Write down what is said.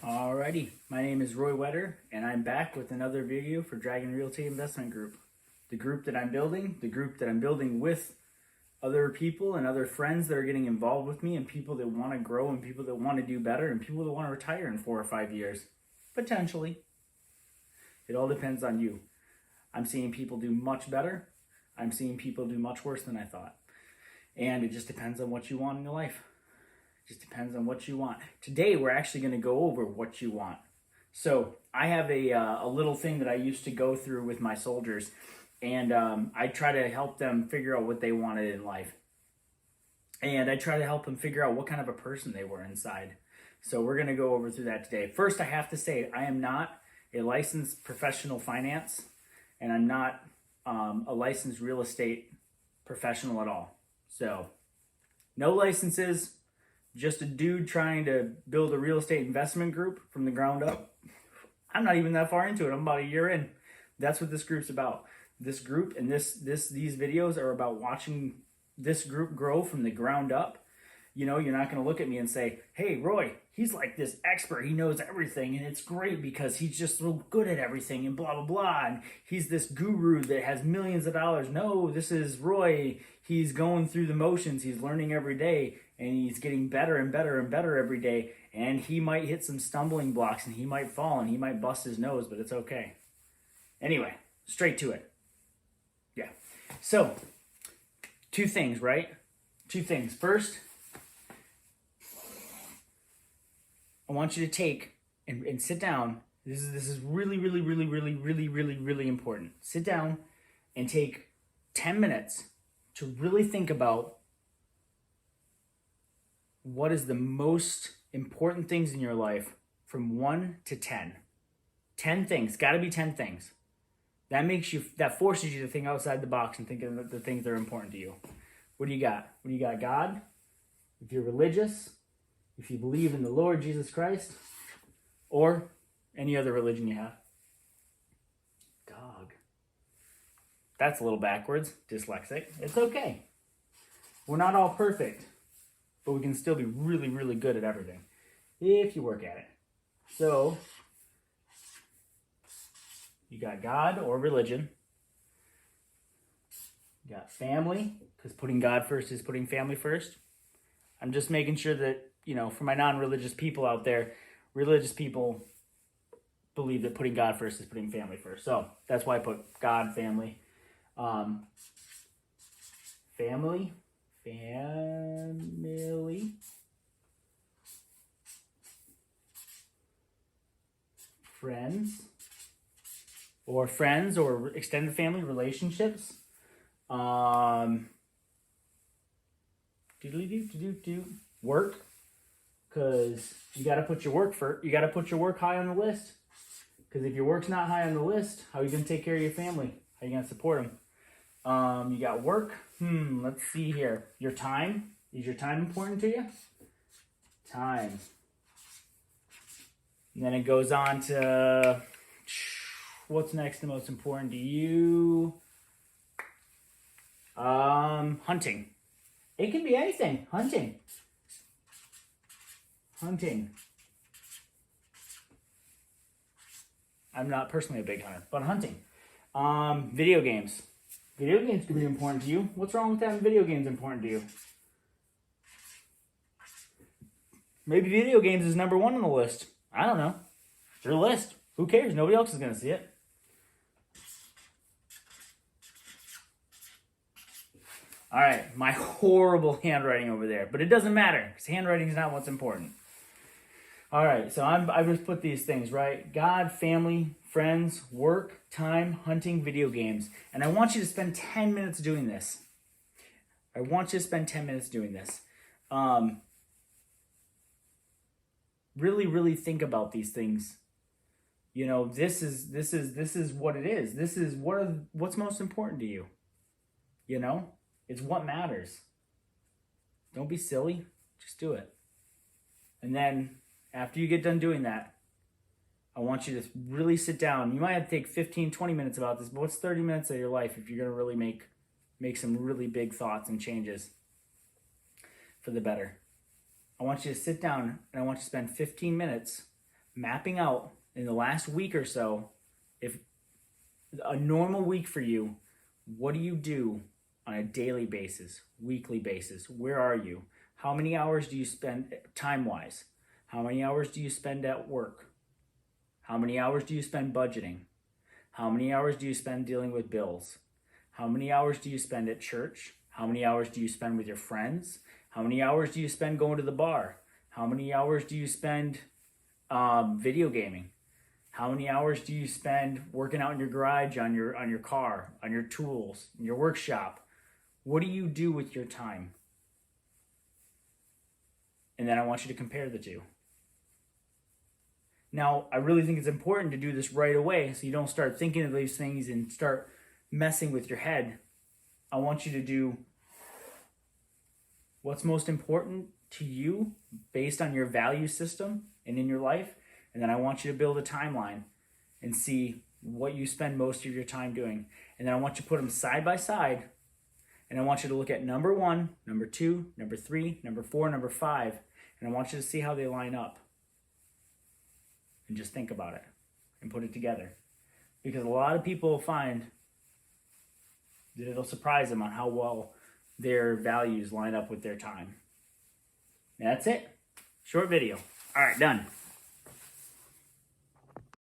Alrighty, my name is Roy Wetter, and I'm back with another video for Dragon Realty Investment Group. The group that I'm building with other people and other friends that are getting involved with me, and people that want to grow, and people that want to do better, and people that want to retire in 4 or 5 years. Potentially. It all depends on you. I'm seeing people do much better. I'm seeing people do much worse than I thought. And it just depends on what you want in your life. Just depends on what you want. Today, we're actually going to go over what you want. So I have a little thing that I used to go through with my soldiers, and I try to help them figure out what they wanted in life. And I try to help them figure out what kind of a person they were inside. So we're going to go over through that today. First, I have to say, I am not a licensed professional finance, and I'm not a licensed real estate professional at all. So no licenses. Just a dude trying to build a real estate investment group from the ground up. I'm not even that far into it. I'm about a year in. That's what this group's about. This group and these videos are about watching this group grow from the ground up. You know, you're not going to look at me and say, hey, Roy, he's like this expert. He knows everything, and it's great because he's just so good at everything and blah, blah, blah. And he's this guru that has millions of dollars. No, this is Roy. He's going through the motions. He's learning every day, and he's getting better and better and better every day. And he might hit some stumbling blocks, and he might fall, and he might bust his nose, but it's okay. Anyway, straight to it. Yeah. So, 2 things, right? 2 things. First, I want you to take and sit down. This is really important. Sit down and take 10 minutes to really think about what is the most important things in your life from 1 to 10. 10 things. Got to be 10 things. That forces you to think outside the box and think of the things that are important to you. What do you got? What do you got? God? If you're religious, if you believe in the Lord Jesus Christ, or any other religion you have. Dog. That's a little backwards, dyslexic. It's okay. We're not all perfect, but we can still be really good at everything if you work at it. So, you got God or religion. You got family, because putting God first is putting family first. I'm just making sure that, you know, for my non-religious people out there, religious people believe that putting God first is putting family first. So that's why I put God, family. Family. Friends or extended family relationships. Work, because you got to put your work first. You got to put your work high on the list. Because if your work's not high on the list, how are you going to take care of your family? How are you going to support them? You got work. Let's see here. Your time. Is your time important to you? Time. And then it goes on to what's next the most important to you? Hunting. It can be anything. Hunting. I'm not personally a big hunter, but hunting. Video games. Video games can be important to you. What's wrong with having video games important to you? Maybe video games is number 1 on the list. I don't know. It's your list. Who cares? Nobody else is going to see it. All right, my horrible handwriting over there, but it doesn't matter because handwriting is not what's important. All right, so I just put these things, right? God, family, friends, work, time, hunting, video games. And I want you to spend 10 minutes doing this. Really think about these things. You know, this is what it is. This is what's most important to you. You know? It's what matters. Don't be silly. Just do it. And then after you get done doing that, I want you to really sit down. You might have to take 15, 20 minutes about this, but what's 30 minutes of your life if you're going to really make some really big thoughts and changes for the better? I want you to sit down and I want you to spend 15 minutes mapping out in the last week or so, if a normal week for you, what do you do on a daily basis, weekly basis? Where are you? How many hours do you spend time-wise? How many hours do you spend at work? How many hours do you spend budgeting? How many hours do you spend dealing with bills? How many hours do you spend at church? How many hours do you spend with your friends? How many hours do you spend going to the bar? How many hours do you spend video gaming? How many hours do you spend working out in your garage, on your car, on your tools, in your workshop? What do you do with your time? And then I want you to compare the two. Now, I really think it's important to do this right away so you don't start thinking of these things and start messing with your head. I want you to do what's most important to you based on your value system and in your life. And then I want you to build a timeline and see what you spend most of your time doing. And then I want you to put them side by side. And I want you to look at number 1, number 2, number 3, number 4, number 5. And I want you to see how they line up. And just think about it and put it together. Because a lot of people find that it'll surprise them on how well their values line up with their time. And that's it. Short video. All right, done.